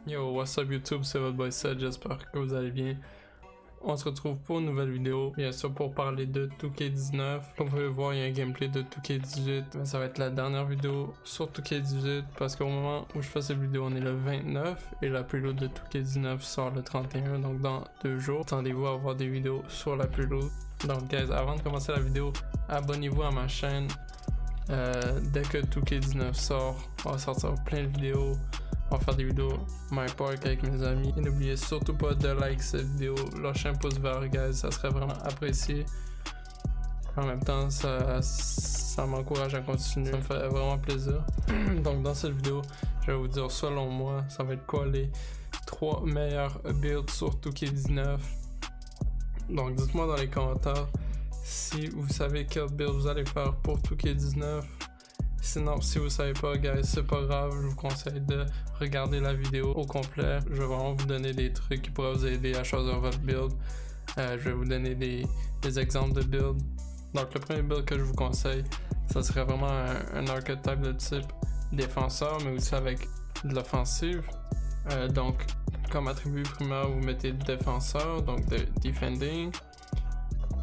Yo, what's up YouTube, c'est votre boy Seth, j'espère que vous allez bien. On se retrouve pour une nouvelle vidéo, bien sûr pour parler de 2K19. Comme vous pouvez voir, il y a un gameplay de 2K18, mais ça va être la dernière vidéo sur 2K18 parce qu'au moment où je fais cette vidéo, on est le 29 et la preload de 2K19 sort le 31, donc dans 2 jours. Attendez-vous à avoir des vidéos sur la preload. Donc guys, avant de commencer la vidéo, abonnez-vous à ma chaîne. Dès que 2K19 sort, on va sortir plein de vidéos. On va faire des vidéos My Park avec mes amis. Et n'oubliez surtout pas de like cette vidéo, lâchez un pouce vert guys, ça serait vraiment apprécié. En même temps, ça m'encourage à continuer, ça me fait vraiment plaisir. Donc dans cette vidéo, je vais vous dire selon moi, ça va être quoi les 3 meilleurs builds sur 2K19. Donc dites-moi dans les commentaires si vous savez quel build vous allez faire pour 2K19. Sinon, si vous savez pas, guys, c'est pas grave, je vous conseille de regarder la vidéo au complet. Je vais vraiment vous donner des trucs qui pourraient vous aider à choisir votre build. Je vais vous donner des exemples de build. Donc, le premier build que je vous conseille, ça serait vraiment un archetype de type défenseur, mais aussi avec de l'offensive. Donc, comme attribut primaire, vous mettez défenseur, donc defending.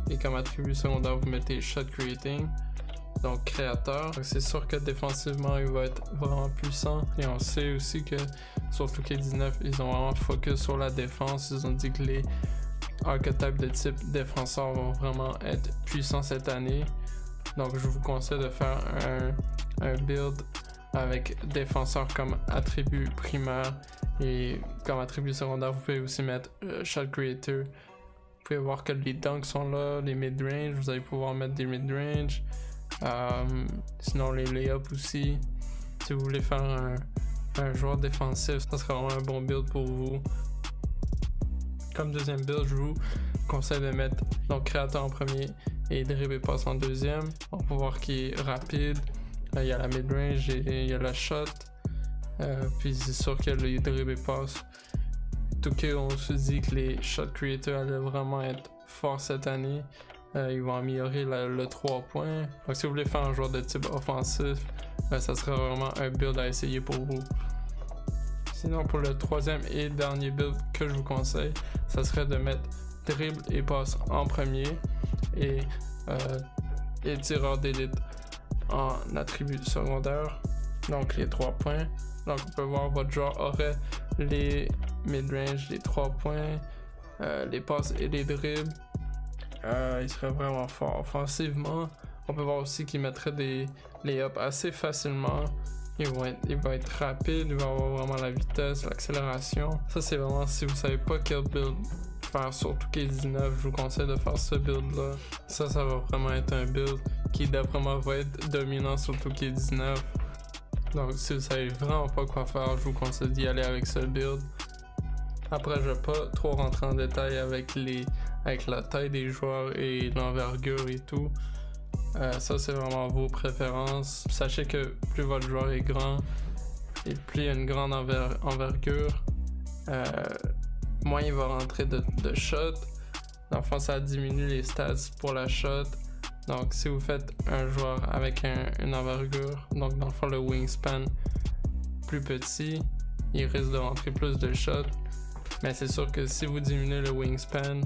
Et comme attribut secondaire, vous mettez shot creating. Donc créateur, c'est sûr que défensivement il va être vraiment puissant et on sait aussi que sur 2K19 ils ont vraiment focus sur la défense, ils ont dit que les archetypes de type défenseur vont vraiment être puissants cette année. Donc je vous conseille de faire un build avec défenseur comme attribut primaire et comme attribut secondaire vous pouvez aussi mettre shot creator. Vous pouvez voir que les dunks sont là, les mid-range, vous allez pouvoir mettre des mid-range. Sinon les layups aussi, si vous voulez faire un joueur défensif, ça sera vraiment un bon build pour vous. Comme deuxième build, je vous conseille de mettre donc créateur en premier et dribble et passe en deuxième. On peut voir qu'il est rapide, il y a la mid-range et il y a la shot, puis c'est sûr que le dribble et passe. Tout cas, on se dit que les shot creators allaient vraiment être forts cette année. Ils vont améliorer le 3 points. Donc si vous voulez faire un joueur de type offensif, ça serait vraiment un build à essayer pour vous. Sinon pour le troisième et dernier build que je vous conseille, ça serait de mettre dribble et passe en premier et tireur d'élite en attribut secondaire. Donc les 3 points. Donc on peut voir votre joueur aurait les mid-range, les 3 points, les passes et les dribbles. Il serait vraiment fort offensivement. On peut voir aussi qu'il mettrait des layups assez facilement. Il va être rapide, il va avoir vraiment la vitesse, l'accélération. Ça c'est vraiment si vous savez pas quel build faire sur 2K19, je vous conseille de faire ce build là. Ça va vraiment être un build qui d'après moi va être dominant sur 2K19. Donc si vous savez vraiment pas quoi faire, je vous conseille d'y aller avec ce build. Après je vais pas trop rentrer en détail avec la taille des joueurs et l'envergure et tout. Ça c'est vraiment vos préférences. Sachez que plus votre joueur est grand et plus il y a une grande envergure, moins il va rentrer de shot. Dans le fond ça diminue les stats pour la shot. Donc si vous faites un joueur avec une envergure, donc dans le fond le wingspan plus petit, il risque de rentrer plus de shots. Mais c'est sûr que si vous diminuez le wingspan,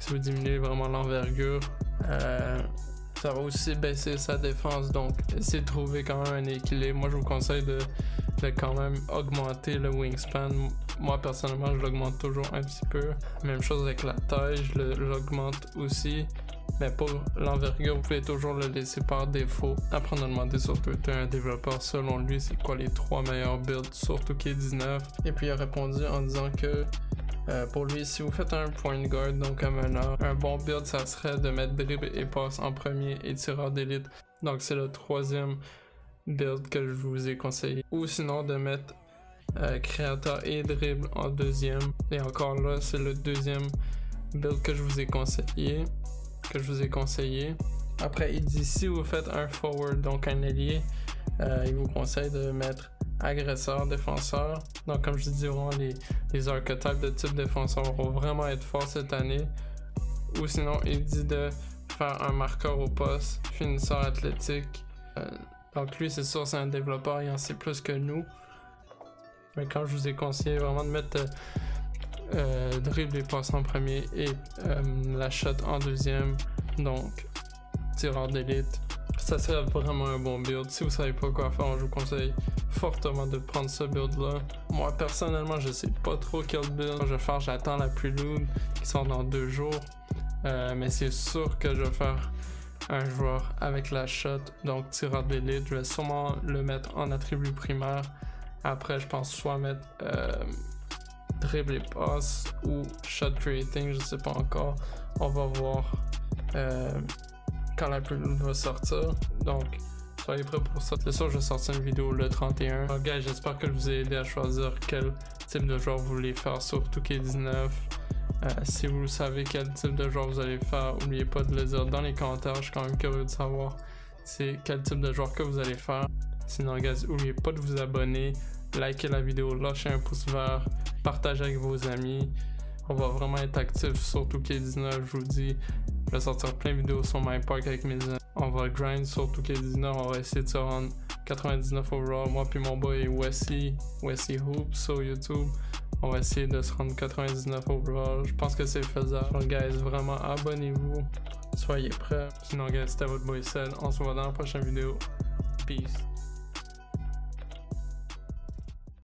si vous diminuez vraiment l'envergure, ça va aussi baisser sa défense. Donc essayez de trouver quand même un équilibre. Moi je vous conseille de quand même augmenter le wingspan. Moi personnellement je l'augmente toujours un petit peu. Même chose avec la taille, je l'augmente aussi. Mais pour l'envergure, vous pouvez toujours le laisser par défaut. Après on a demandé sur Twitter un développeur selon lui c'est quoi les 3 meilleurs builds sur 2K19. Et puis il a répondu en disant que pour lui, si vous faites un point guard, donc un meneur, un bon build ça serait de mettre dribble et passe en premier et tireur d'élite. Donc c'est le 3e build que je vous ai conseillé. Ou sinon de mettre créateur et dribble en 2e. Et encore là, c'est le 2e build que je vous ai conseillé. Après il dit si vous faites un forward, donc un ailier, il vous conseille de mettre agresseur, défenseur. Donc comme je dis, vraiment les archetypes de type défenseur vont vraiment être forts cette année. Ou sinon il dit de faire un marqueur au poste, finisseur athlétique. Donc lui c'est sûr c'est un développeur, il en sait plus que nous. Mais quand je vous ai conseillé vraiment de mettre dribble et passe en premier et la shot en deuxième, donc tireur d'élite, ça serait vraiment un bon build. Si vous savez pas quoi faire, je vous conseille fortement de prendre ce build là. Moi personnellement je sais pas trop quel build je vais faire, j'attends la prelude qui sort dans 2 jours, mais c'est sûr que je vais faire un joueur avec la shot, donc tireur d'élite. Je vais sûrement le mettre en attribut primaire. Après je pense soit mettre dribble et passe ou shot creating, je sais pas encore, on va voir quand la prelude va sortir, donc soyez prêts pour ça. C'est sûr, je vais sortir une vidéo le 31. Alors, guys, j'espère que je vous ai aidé à choisir quel type de joueur vous voulez faire sur 2K19. Si vous savez quel type de joueur vous allez faire, n'oubliez pas de le dire dans les commentaires. Je suis quand même curieux de savoir c'est quel type de joueur que vous allez faire. Sinon, guys, n'oubliez pas de vous abonner, liker la vidéo, lâcher un pouce vert, partagez avec vos amis. On va vraiment être actif sur 2K19, je vous dis. Je vais sortir plein de vidéos sur MyPark avec mes amis. On va grind sur 2K19, on va essayer de se rendre 99 overall. Moi puis mon boy Wesley Hoop sur YouTube. On va essayer de se rendre 99 overall. Je pense que c'est faisable. Donc guys, vraiment abonnez-vous. Soyez prêts. Sinon guys, c'était votre boy Cell. On se voit dans la prochaine vidéo. Peace.